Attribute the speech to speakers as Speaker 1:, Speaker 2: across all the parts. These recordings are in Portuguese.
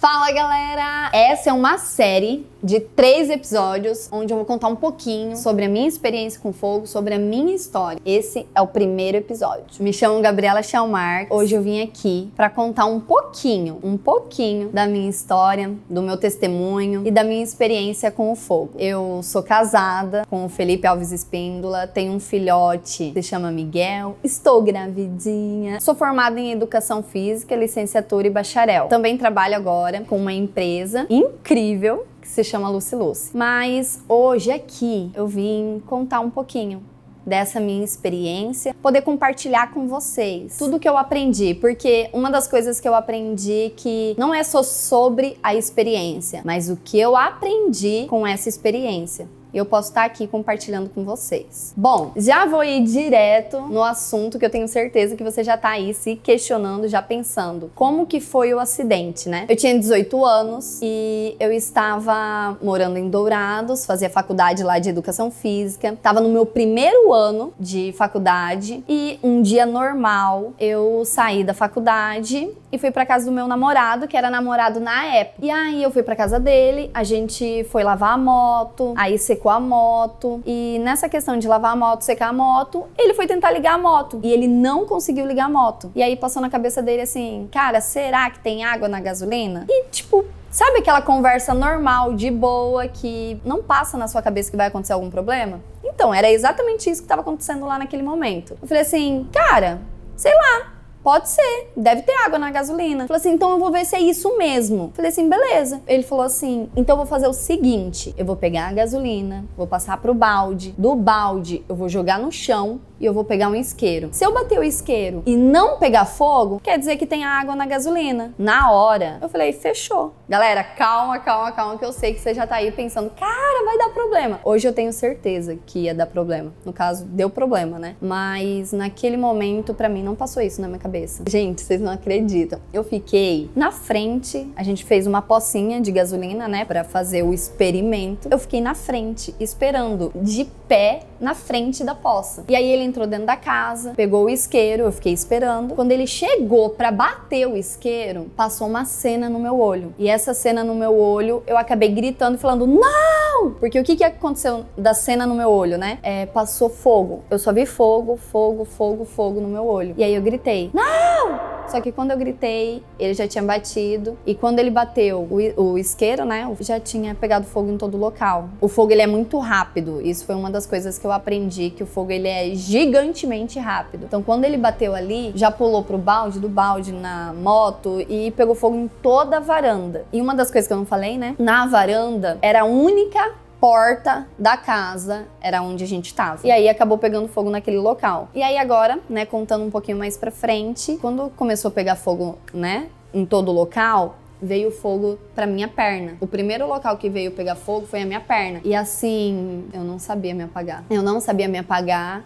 Speaker 1: Fala, galera! Essa é uma série de 3 episódios onde eu vou contar um pouquinho sobre a minha experiência com fogo, sobre a minha história. Esse é o primeiro episódio. Me chamo Gabriela Chalmar. Hoje eu vim aqui para contar um pouquinho da minha história, do meu testemunho e da minha experiência com o fogo. Eu sou casada com o Felipe Alves Espíndola, tenho um filhote que se chama Miguel, estou gravidinha, sou formada em Educação Física, licenciatura e bacharel. Também trabalho agora com uma empresa incrível que se chama Lucy Lucy. Mas hoje aqui eu vim contar um pouquinho dessa minha experiência, poder compartilhar com vocês tudo que eu aprendi, porque uma das coisas que eu aprendi que não é só sobre a experiência, mas o que eu aprendi com essa experiência. Eu posso estar aqui compartilhando com vocês. Bom, já vou ir direto no assunto que eu tenho certeza que você já tá aí se questionando, já pensando. Como que foi o acidente, né? Eu tinha 18 anos e eu estava morando em Dourados, fazia faculdade lá de Educação Física. Tava no meu primeiro ano de faculdade e um dia normal eu saí da faculdade e fui pra casa do meu namorado, que era namorado na época. E aí eu fui pra casa dele, a gente foi lavar a moto, aí secou a moto, e nessa questão de lavar a moto, secar a moto, ele foi tentar ligar a moto e ele não conseguiu ligar a moto. E aí passou na cabeça dele assim, cara, será que tem água na gasolina? E tipo, sabe aquela conversa normal, de boa, que não passa na sua cabeça que vai acontecer algum problema? Então, era exatamente isso que estava acontecendo lá naquele momento. Eu falei assim, cara, sei lá, pode ser, deve ter água na gasolina. Falei assim, então eu vou ver se é isso mesmo. Falei assim, beleza. Ele falou assim, então eu vou fazer o seguinte, eu vou pegar a gasolina, vou passar pro balde, do balde eu vou jogar no chão e eu vou pegar um isqueiro. Se eu bater o isqueiro e não pegar fogo, quer dizer que tem água na gasolina. Na hora, eu falei, fechou. Galera, calma, que eu sei que você já tá aí pensando, cara, vai dar problema. Hoje eu tenho certeza que ia dar problema. No caso, deu problema, né? Mas naquele momento, pra mim, não passou isso na minha cabeça. Gente, vocês não acreditam. Eu fiquei na frente, a gente fez uma pocinha de gasolina, né, pra fazer o experimento. Eu fiquei na frente, esperando, de pé, na frente da poça. E aí ele entrou dentro da casa, pegou o isqueiro, eu fiquei esperando. Quando ele chegou pra bater o isqueiro, passou uma cena no meu olho. E essa cena no meu olho, eu acabei gritando e falando, não! Porque o que aconteceu da cena no meu olho, né? Passou fogo. Eu só vi fogo no meu olho. E aí eu gritei, não! Só que quando eu gritei, ele já tinha batido. E quando ele bateu o isqueiro, né, já tinha pegado fogo em todo o local. O fogo, ele é muito rápido. Isso foi uma das coisas que eu aprendi, que o fogo, ele é gigantemente rápido. Então, quando ele bateu ali, já pulou pro balde, do balde na moto e pegou fogo em toda a varanda. E uma das coisas que eu não falei, né, na varanda era a única porta da casa, era onde a gente tava. E aí acabou pegando fogo naquele local. E aí agora, né, contando um pouquinho mais pra frente, quando começou a pegar fogo, né, em todo o local, veio fogo pra minha perna. O primeiro local que veio pegar fogo foi a minha perna. E assim, eu não sabia me apagar.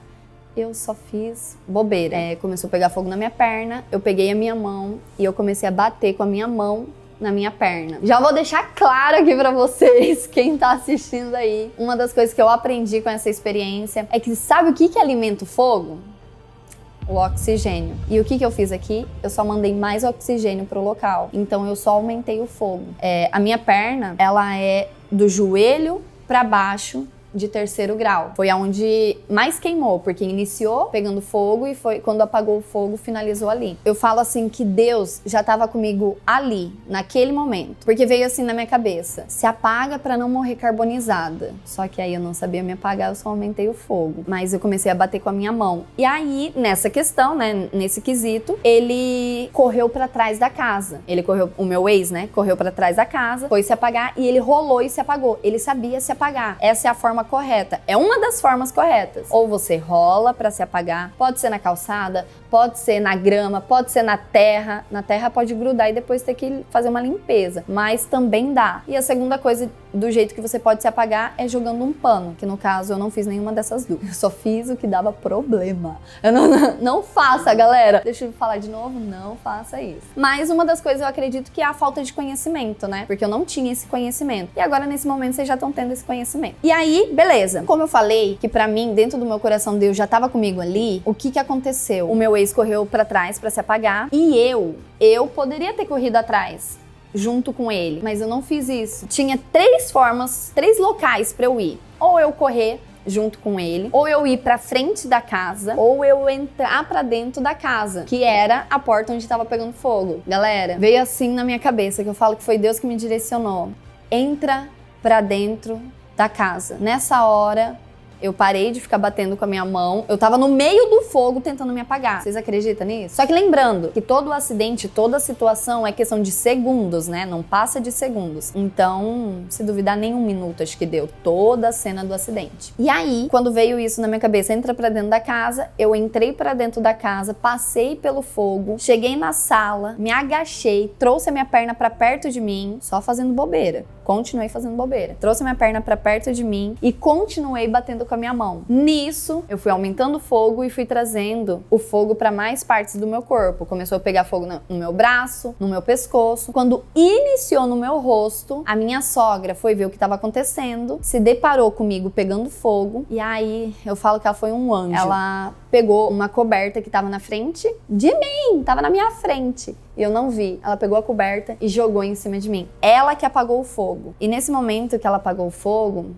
Speaker 1: Eu só fiz bobeira. Começou a pegar fogo na minha perna, eu peguei a minha mão e eu comecei a bater com a minha mão na minha perna. Já vou deixar claro aqui pra vocês, quem tá assistindo aí, uma das coisas que eu aprendi com essa experiência é que sabe o que alimenta o fogo? O oxigênio. E o que eu fiz aqui? Eu só mandei mais oxigênio pro local. Então eu só aumentei o fogo. A minha perna, ela é do joelho pra baixo, de 3º grau. Foi aonde mais queimou, porque iniciou pegando fogo e foi quando apagou o fogo, finalizou ali. Eu falo assim que Deus já estava comigo ali, naquele momento, porque veio assim na minha cabeça, se apaga pra não morrer carbonizada. Só que aí eu não sabia me apagar, eu só aumentei o fogo. Mas eu comecei a bater com a minha mão. E aí, nessa questão, né, nesse quesito, ele correu pra trás da casa. O meu ex, né, correu pra trás da casa, foi se apagar e ele rolou e se apagou. Ele sabia se apagar. Essa é a forma correta. É uma das formas corretas. Ou você rola pra se apagar, pode ser na calçada, pode ser na grama, pode ser na terra. Na terra pode grudar e depois ter que fazer uma limpeza, mas também dá. E a segunda coisa, do jeito que você pode se apagar, é jogando um pano, que no caso eu não fiz nenhuma dessas duas. Eu só fiz o que dava problema. Eu não faça, galera. Deixa eu falar de novo, não faça isso. Mas uma das coisas eu acredito que é a falta de conhecimento, né? Porque eu não tinha esse conhecimento. E agora nesse momento vocês já estão tendo esse conhecimento. E aí, beleza. Como eu falei que pra mim, dentro do meu coração, Deus já tava comigo ali, o que aconteceu? O meu ex correu pra trás pra se apagar e eu poderia ter corrido atrás. junto com ele, mas eu não fiz isso. Tinha 3 formas, 3 locais pra eu ir. Ou eu correr junto com ele, ou eu ir pra frente da casa, ou eu entrar pra dentro da casa, que era a porta onde tava pegando fogo. Galera, veio assim na minha cabeça, que eu falo que foi Deus que me direcionou. Entra pra dentro da casa. Nessa hora, eu parei de ficar batendo com a minha mão. Eu tava no meio do fogo tentando me apagar. Vocês acreditam nisso? Só que lembrando que todo acidente, toda situação é questão de segundos, né? Não passa de segundos. Então, se duvidar, nem 1 minuto acho que deu toda a cena do acidente. E aí, quando veio isso na minha cabeça, entra pra dentro da casa, eu entrei pra dentro da casa, passei pelo fogo, cheguei na sala, me agachei, trouxe a minha perna pra perto de mim, só fazendo bobeira. Continuei fazendo bobeira. Trouxe minha perna pra perto de mim e continuei batendo com a minha mão. Nisso, eu fui aumentando o fogo e fui trazendo o fogo pra mais partes do meu corpo. Começou a pegar fogo no meu braço, no meu pescoço. Quando iniciou no meu rosto, a minha sogra foi ver o que estava acontecendo, se deparou comigo pegando fogo e aí eu falo que ela foi um anjo. Ela pegou uma coberta que tava na frente de mim, tava na minha frente. E eu não vi. Ela pegou a coberta e jogou em cima de mim. Ela que apagou o fogo. E nesse momento que ela apagou o fogo,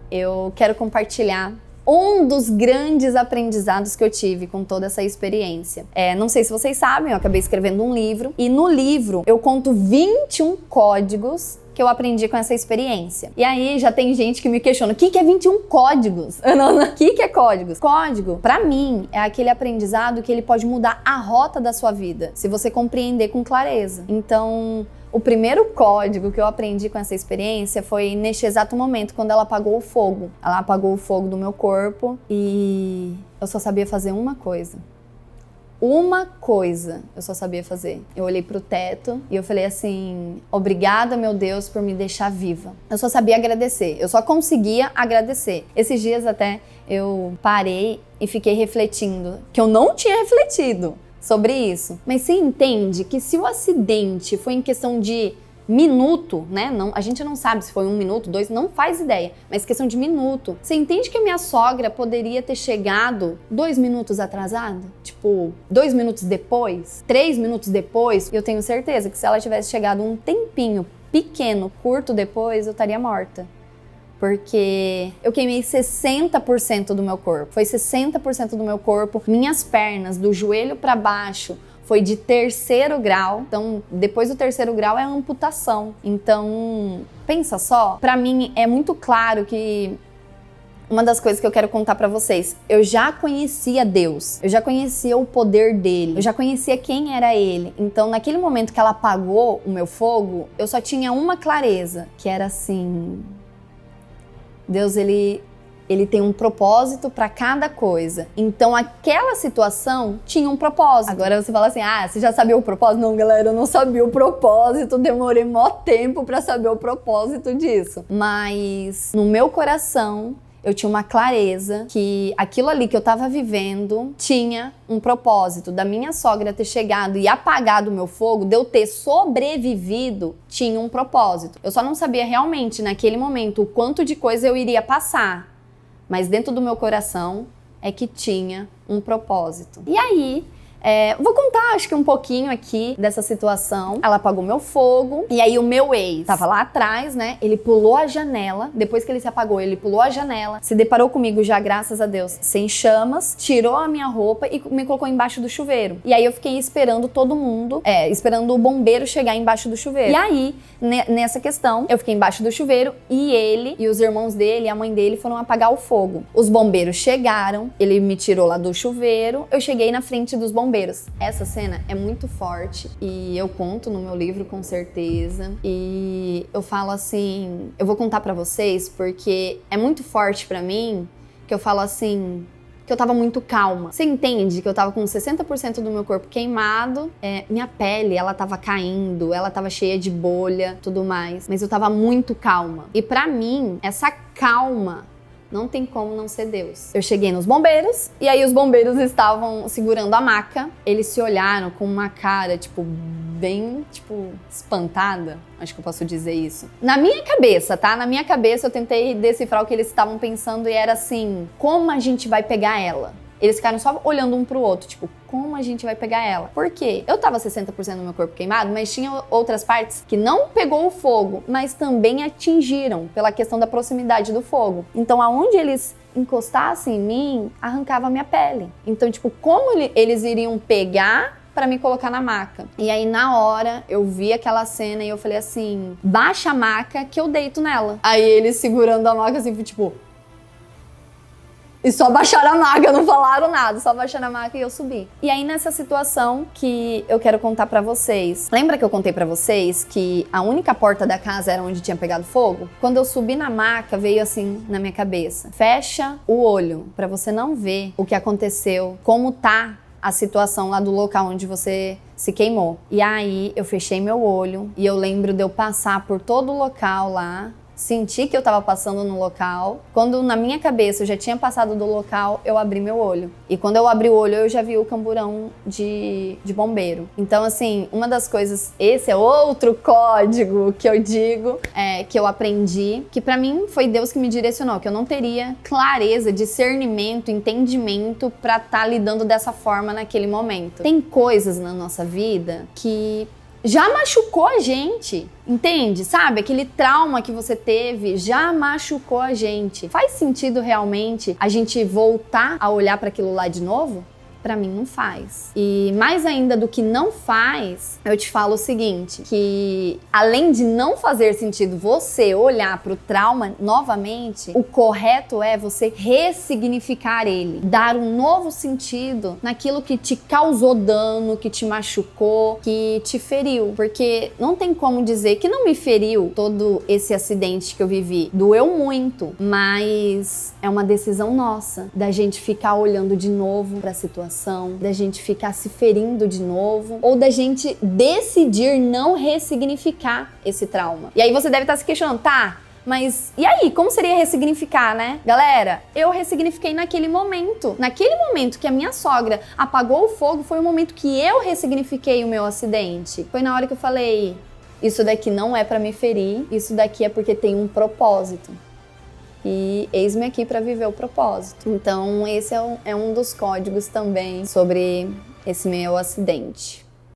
Speaker 1: eu quero compartilhar um dos grandes aprendizados que eu tive com toda essa experiência. Não sei se vocês sabem, eu acabei escrevendo um livro. E no livro eu conto 21 códigos que eu aprendi com essa experiência. E aí já tem gente que me questiona, o que é 21 códigos? O que é códigos? Código, pra mim, é aquele aprendizado que ele pode mudar a rota da sua vida, se você compreender com clareza. Então, o primeiro código que eu aprendi com essa experiência foi neste exato momento, quando ela apagou o fogo. Ela apagou o fogo do meu corpo e eu só sabia fazer uma coisa. Uma coisa eu só sabia fazer. Eu olhei pro teto e eu falei assim, obrigada, meu Deus, por me deixar viva. Eu só sabia agradecer, eu só conseguia agradecer. Esses dias até eu parei e fiquei refletindo, que eu não tinha refletido sobre isso. Mas você entende que se o acidente foi em questão de minuto, né? Não, a gente não sabe se foi 1 minuto, 2, não faz ideia, mas questão de minuto. Você entende que a minha sogra poderia ter chegado 2 minutos atrasada? Tipo, 2 minutos depois, 3 minutos depois? Eu tenho certeza que se ela tivesse chegado um tempinho pequeno, curto depois, eu estaria morta. Porque eu queimei 60% do meu corpo. Foi 60% do meu corpo, minhas pernas, do joelho pra baixo, foi de 3º grau. Então, depois do 3º grau é amputação. Então, pensa só, pra mim é muito claro que uma das coisas que eu quero contar pra vocês, eu já conhecia Deus, eu já conhecia o poder dele, eu já conhecia quem era ele. Então, naquele momento que ela apagou o meu fogo, eu só tinha uma clareza, que era assim, Deus, ele tem um propósito pra cada coisa. Então, aquela situação tinha um propósito. Agora você fala assim, você já sabia o propósito? Não, galera, eu não sabia o propósito. Demorei mó tempo pra saber o propósito disso. Mas, no meu coração, eu tinha uma clareza que aquilo ali que eu tava vivendo tinha um propósito. Da minha sogra ter chegado e apagado o meu fogo, de eu ter sobrevivido, tinha um propósito. Eu só não sabia realmente, naquele momento, o quanto de coisa eu iria passar. Mas dentro do meu coração é que tinha um propósito. E aí, vou contar acho que um pouquinho aqui dessa situação. Ela apagou meu fogo e aí o meu ex tava lá atrás, né? Ele pulou a janela, depois que ele se apagou, ele pulou a janela, se deparou comigo já, graças a Deus, sem chamas, tirou a minha roupa e me colocou embaixo do chuveiro. E aí eu fiquei esperando todo mundo, esperando o bombeiro chegar embaixo do chuveiro. E aí, nessa questão, eu fiquei embaixo do chuveiro e ele e os irmãos dele e a mãe dele foram apagar o fogo. Os bombeiros chegaram, ele me tirou lá do chuveiro, eu cheguei na frente dos bombeiros. Essa cena é muito forte e eu conto no meu livro com certeza. E eu falo assim, eu vou contar pra vocês porque é muito forte pra mim, que eu falo assim, que eu tava muito calma. Você entende que eu tava com 60% do meu corpo queimado, minha pele, ela tava caindo, ela tava cheia de bolha, tudo mais, mas eu tava muito calma. E pra mim, essa calma não tem como não ser Deus. Eu cheguei nos bombeiros, e aí os bombeiros estavam segurando a maca. Eles se olharam com uma cara, bem, espantada. Acho que eu posso dizer isso. Na minha cabeça, tá? Na minha cabeça eu tentei decifrar o que eles estavam pensando e era assim, como a gente vai pegar ela? Eles ficaram só olhando um pro outro, tipo, como a gente vai pegar ela? Por quê? Eu tava 60% do meu corpo queimado, mas tinha outras partes que não pegou o fogo, mas também atingiram pela questão da proximidade do fogo. Então, aonde eles encostassem em mim, arrancava a minha pele. Então, tipo, como eles iriam pegar pra me colocar na maca? E aí, na hora, eu vi aquela cena e eu falei assim, baixa a maca que eu deito nela. Aí eles segurando a maca assim, tipo... E só baixaram a maca, não falaram nada, só baixaram a maca e eu subi. E aí nessa situação que eu quero contar pra vocês. Lembra que eu contei pra vocês que a única porta da casa era onde tinha pegado fogo? Quando eu subi na maca, veio assim na minha cabeça. Fecha o olho pra você não ver o que aconteceu, como tá a situação lá do local onde você se queimou. E aí eu fechei meu olho e eu lembro de eu passar por todo o local lá, senti que eu tava passando no local. Quando na minha cabeça eu já tinha passado do local, eu abri meu olho. E quando eu abri o olho, eu já vi o camburão de bombeiro. Então, assim, uma das coisas... Esse é outro código que eu digo, que eu aprendi, que pra mim foi Deus que me direcionou, que eu não teria clareza, discernimento, entendimento pra tá lidando dessa forma naquele momento. Tem coisas na nossa vida que... já machucou a gente, entende? Sabe? Aquele trauma que você teve já machucou a gente. Faz sentido realmente a gente voltar a olhar para aquilo lá de novo? Pra mim não faz. E mais ainda do que não faz, eu te falo o seguinte, que além de não fazer sentido você olhar pro trauma novamente, o correto é você ressignificar ele, dar um novo sentido naquilo que te causou dano, que te machucou, que te feriu. Porque não tem como dizer que não me feriu todo esse acidente que eu vivi. Doeu muito, mas é uma decisão nossa da gente ficar olhando de novo pra situação, da gente ficar se ferindo de novo, ou da gente decidir não ressignificar esse trauma. E aí você deve estar se questionando, tá, mas e aí, como seria ressignificar, né? Galera, eu ressignifiquei naquele momento. Naquele momento que a minha sogra apagou o fogo, foi o momento que eu ressignifiquei o meu acidente. Foi na hora que eu falei, isso daqui não é pra me ferir, isso daqui é porque tem um propósito. E eis-me aqui para viver o propósito. Então, esse é um dos códigos também sobre esse meu acidente.